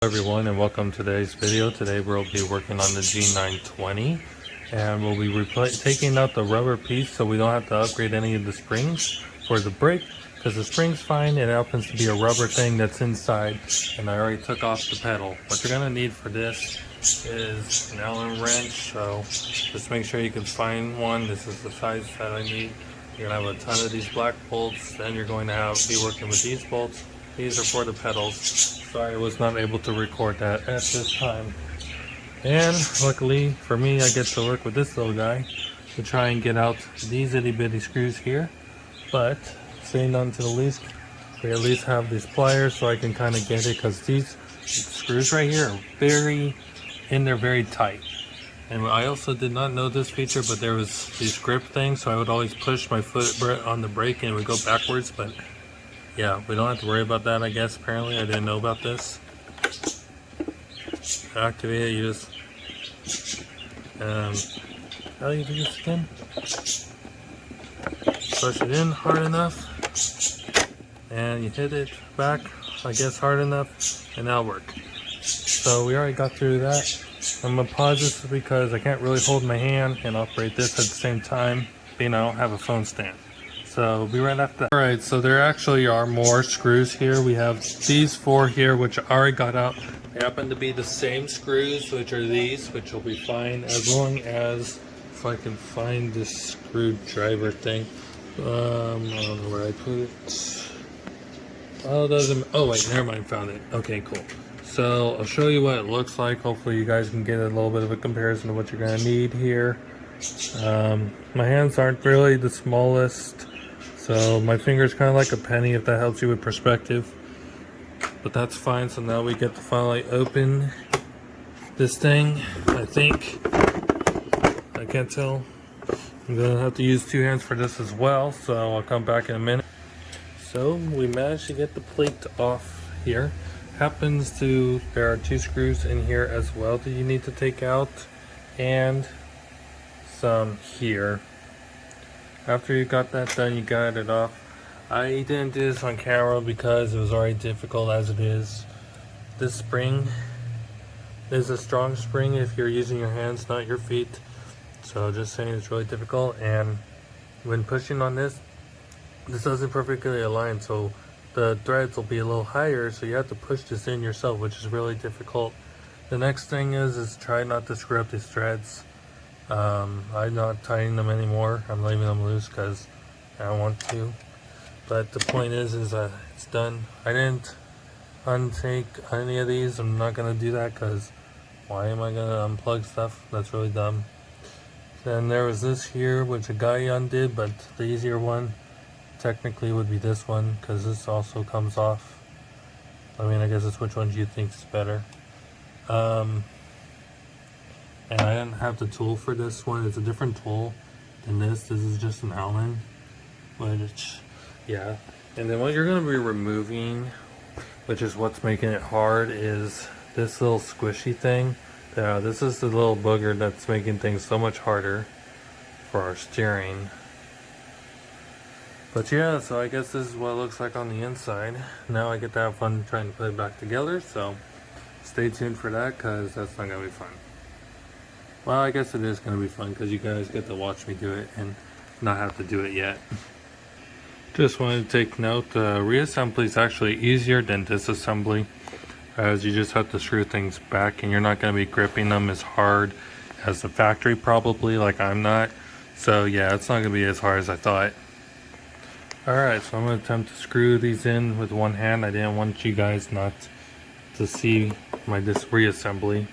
Everyone, and welcome to today's video. Today we'll be working on the G920 and we'll be taking out the rubber piece so we don't have to upgrade any of the springs for the brake, because the spring's fine. It happens to be a rubber thing that's inside, and I already took off the pedal. What you're going to need for this is an Allen wrench, so just make sure you can find one. This is the size that I need. You're going to have a ton of these black bolts, then you're going to be working with these bolts. These are for the pedals. Sorry I was not able to record that at this time. And luckily for me, I get to work with this little guy to try and get out these itty bitty screws here. But saying none to the least, we at least have these pliers so I can kind of get it, because these screws right here are very tight. And I also did not know this feature, but there was these grip things, so I would always push my foot on the brake and it would go backwards. But yeah, we don't have to worry about that, I guess. Apparently, I didn't know about this. Activate it, you just how do you do this again? Push it in hard enough, and you hit it back, I guess, hard enough, and that'll work. So we already got through that. I'm gonna pause this because I can't really hold my hand and operate this at the same time, being I don't have a phone stand. So we'll be right after that. Alright, so there actually are more screws here. We have these four here, which I already got out. They happen to be the same screws, which are these, which will be fine as long as, if I can find this screwdriver thing. I don't know where I put it. Oh, it doesn't. Oh wait, never mind, found it. Okay, cool. So I'll show you what it looks like. Hopefully you guys can get a little bit of a comparison of what you're gonna need here. My hands aren't really the smallest, so my finger's kind of like a penny, if that helps you with perspective. But that's fine. So now we get to finally open this thing. I think, I can't tell. I'm gonna have to use two hands for this as well, so I'll come back in a minute. So we managed to get the plate off here. Happens to, there are two screws in here as well that you need to take out, and some here. After you got that done, you got it off. I didn't do this on camera because it was already difficult as it is. This spring is a strong spring if you're using your hands, not your feet. So just saying, it's really difficult. And when pushing on this doesn't perfectly align, so the threads will be a little higher, so you have to push this in yourself, which is really difficult. The next thing is try not to screw up these threads. I'm not tying them anymore. I'm leaving them loose because I don't want to. But the point is it's done. I didn't untake any of these. I'm not gonna do that because why am I gonna unplug stuff? That's really dumb. Then there was this here, which a guy undid, but the easier one technically would be this one, because this also comes off. I mean, I guess it's which one you think is better. And I didn't have the tool for this one. It's a different tool than this. This is just an Allen, which, yeah. And then what you're going to be removing, which is what's making it hard, is this little squishy thing. This is the little booger that's making things so much harder for our steering. But yeah, so I guess this is what it looks like on the inside. Now I get to have fun trying to put it back together, so stay tuned for that, because that's not going to be fun. Well, I guess it is going to be fun because you guys get to watch me do it and not have to do it yet. Just wanted to take note, reassembly is actually easier than disassembly, as you just have to screw things back and you're not going to be gripping them as hard as the factory, probably, like I'm not. So yeah, it's not going to be as hard as I thought. Alright, so I'm going to attempt to screw these in with one hand. I didn't want you guys not to see this reassembly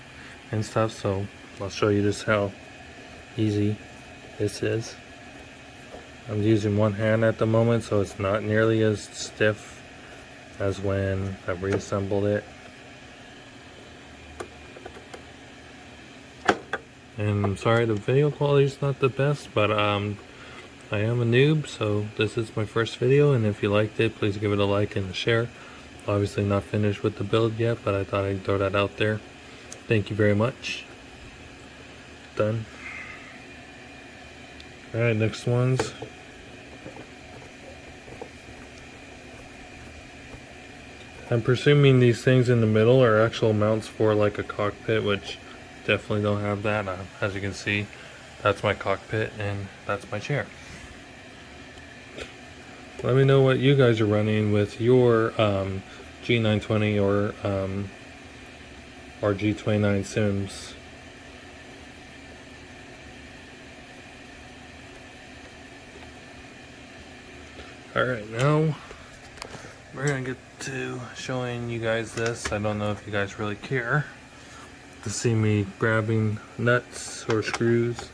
and stuff, so I'll show you just how easy this is. I'm using one hand at the moment, so it's not nearly as stiff as when I reassembled it. And I'm sorry the video quality is not the best, but I am a noob, so this is my first video, and if you liked it, please give it a like and a share. Obviously not finished with the build yet, but I thought I'd throw that out there. Thank you very much. Done. Alright, next one's I'm presuming these things in the middle are actual mounts for like a cockpit, which definitely don't have that. As you can see, that's my cockpit and that's my chair. Let me know what you guys are running with your g920 or g29 sims. Alright, now we're gonna get to showing you guys this. I don't know if you guys really care to see me grabbing nuts or screws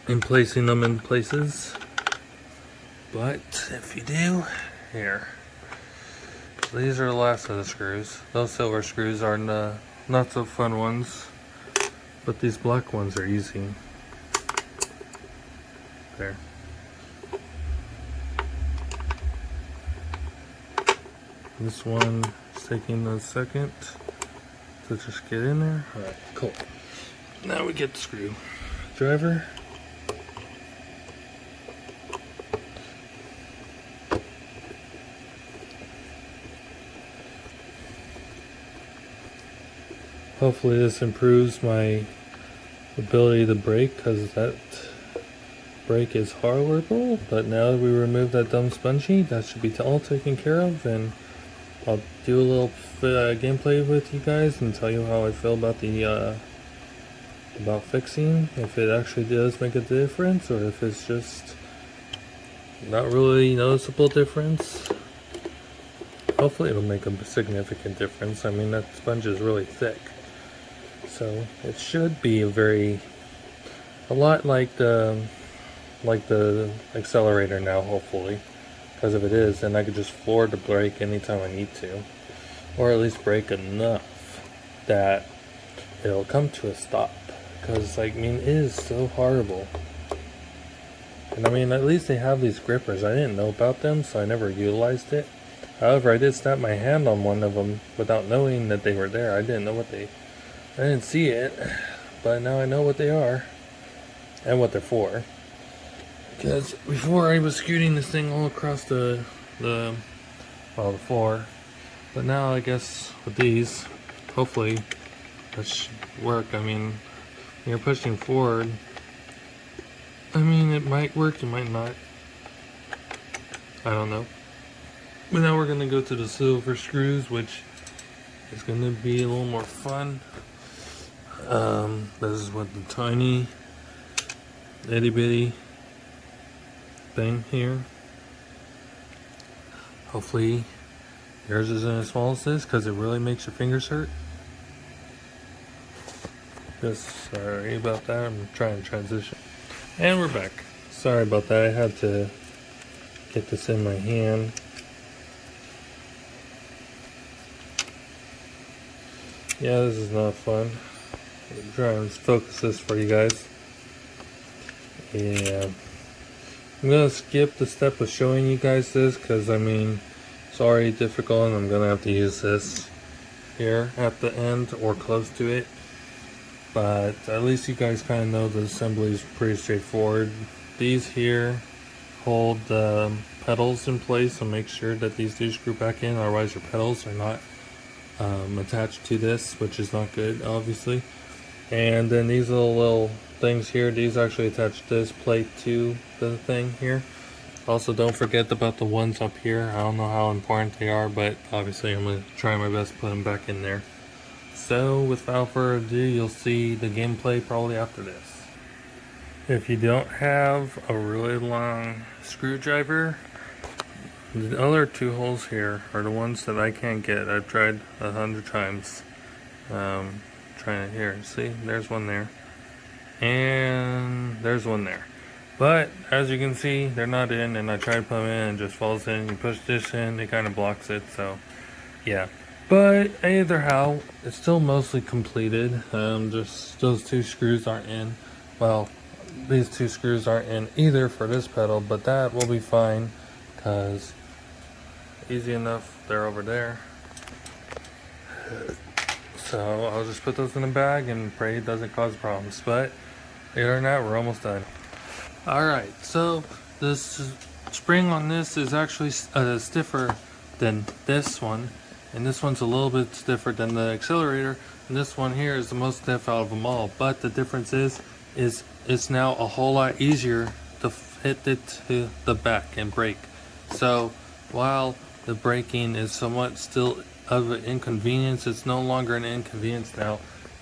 and placing them in places, but if you do, here, these are the last of the screws. Those silver screws are not so fun ones, but these black ones are easy. There. This one is taking a second to just get in there. Alright, cool. Now we get the screwdriver. Hopefully this improves my ability to brake, because that brake is horrible. But now that we remove that dumb spongy, that should be all taken care of, and I'll do a little gameplay with you guys and tell you how I feel about the about fixing, if it actually does make a difference or if it's just not really noticeable difference. Hopefully it'll make a significant difference. I mean, that sponge is really thick, so it should be a lot like the accelerator now, hopefully. Because if it is, then I could just floor the brake anytime I need to, or at least brake enough that it'll come to a stop. Because I mean, it is so horrible. And I mean, at least they have these grippers. I didn't know about them, so I never utilized it. However, I did snap my hand on one of them without knowing that they were there. I didn't see it, but now I know what they are and what they're for. Because before I was scooting this thing all across the floor, but now I guess with these, hopefully that should work. I mean, when you're pushing forward, I mean, it might work, it might not. I don't know. But now we're gonna go to the silver screws, which is gonna be a little more fun. This is what the tiny itty bitty thing here. Hopefully yours isn't as small as this, because it really makes your fingers hurt. Just sorry about that. I'm trying to transition. And we're back. Sorry about that. I had to get this in my hand. Yeah, this is not fun. I'm trying to focus this for you guys. Yeah. I'm gonna skip the step of showing you guys this, because I mean, it's already difficult and I'm gonna have to use this here at the end or close to it. But at least you guys kind of know the assembly is pretty straightforward. These here hold the pedals in place, so make sure that these do screw back in, otherwise your pedals are not attached to this, which is not good, obviously. And then these little things here, these actually attach this plate to the thing here. Also, don't forget about the ones up here. I don't know how important they are, but obviously I'm going to try my best to put them back in there. So without further ado, you'll see the gameplay probably after this. If you don't have a really long screwdriver, the other two holes here are the ones that I can't get. I've tried 100 times. Trying to here, see, there's one there, and there's one there. But as you can see, they're not in, and I tried to put them in and it just falls in. You push this in, it kind of blocks it, so yeah. But either how, it's still mostly completed. Just those two screws aren't in. Well, these two screws aren't in either for this pedal, but that will be fine, because easy enough, they're over there. So I'll just put those in a bag and pray it doesn't cause problems. But other than that, we're almost done. Alright, so this spring on this is actually stiffer than this one. and this one's a little bit stiffer than the accelerator, and this one here is the most stiff out of them all. But the difference is it's now a whole lot easier to hit it to the back and brake. So while the braking is somewhat still of an inconvenience, it's no longer an inconvenience now,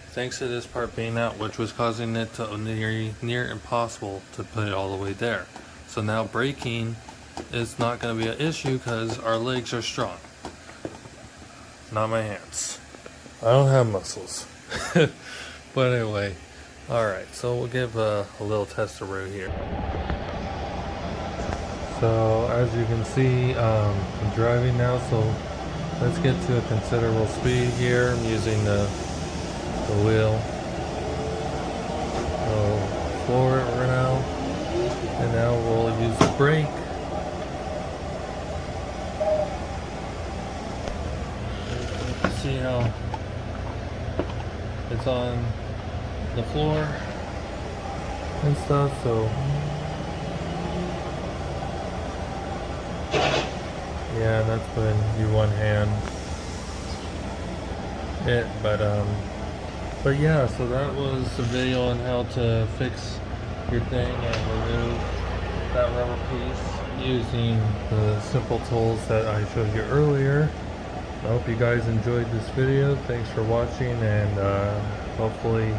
thanks to this part being out, which was causing it to near impossible to put it all the way there. So now braking is not going to be an issue because our legs are strong, not my hands. I don't have muscles. But anyway, alright, so we'll give a little test around here. So as you can see, I'm driving now, so let's get to a considerable speed here. I'm using the wheel. So floor it right now, and now we'll use the brake. See how it's on the floor and stuff, so yeah, that's when you one hand it, but yeah, so that was the video on how to fix your thing and remove that rubber piece using the simple tools that I showed you earlier. I hope you guys enjoyed this video. Thanks for watching, and hopefully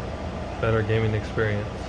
better gaming experience.